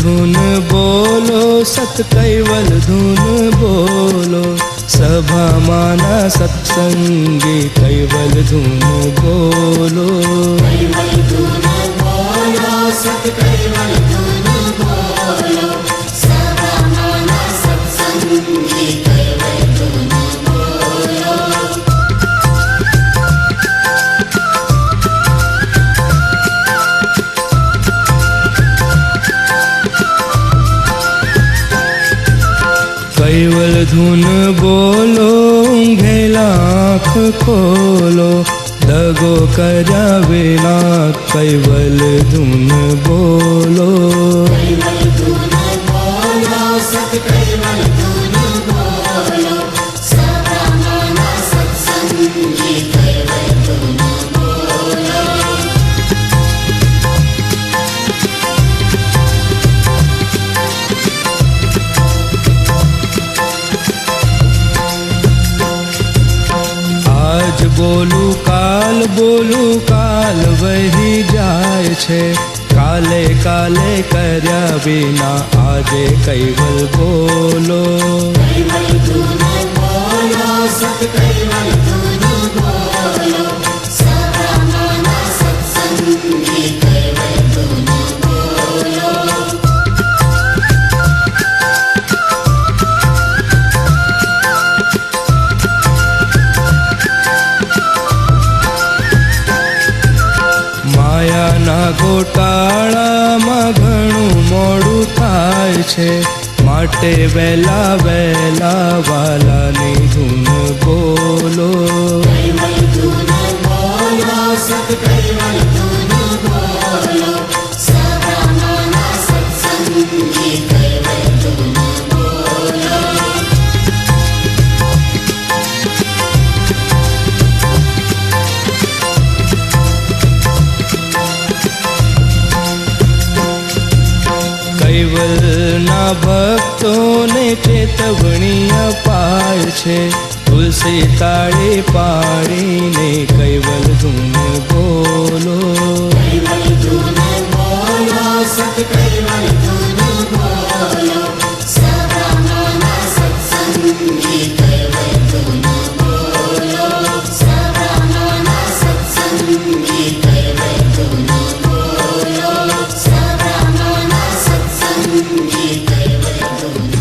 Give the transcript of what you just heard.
ધૂન બોલો, સત કૈવલ ધૂન બોલો, સભામાના સત્સંગી કૈવલ ધૂન બોલો. કૈવલ ધૂન બોલો, સત કૈવલ ધૂન બોલો, સભામાના સત્સંગી કૈવલ ધૂન બોલો. કૈવલ ધૂન બોલો, ઊંઘેલા આંખ ખોલો, દગો કર્યા વિના કૈવલ ધૂન બોલો. કૈવલ ધૂન બોલો, સત કૈવલ ધૂન બોલો, સભામાના સત્સંગી કૈવલ ધૂન બોલો. આજ બોલું કાલ વહી જાય છે, કાલે કાલે કર્યા વિના આજે કૈવલ બોલો. કૈવલ ધૂન બોલો, સત કૈવલ ધૂન બોલો, સભામાના સત્સંગી કૈવલ ધૂન બોલો. માયાના ગોટાળામાં ઘણું મોડું થાય છે, માટે વહેલા વહેલા વાલાની ધૂન બોલો. કૈવલ ધૂન બોલો, સત કૈવલ ધૂન બોલો, સભામાના સત્સંગી કૈવલ ધૂન બોલો. કૈવલના ભક્તોને ચેતવણી અપાય છે, તુલસી તાળી પાડીને કૈવલ ધૂન બોલો. કૈવલ ધૂન બોલો, સત કૈવલ ધૂન બોલો, સભામાના સત્સંગી કૈવલ ધૂન બોલો, સભામાના સત્સંગી કૈવલ ધૂન બોલો, સભામાના સત્સંગી કૈવલ ધૂન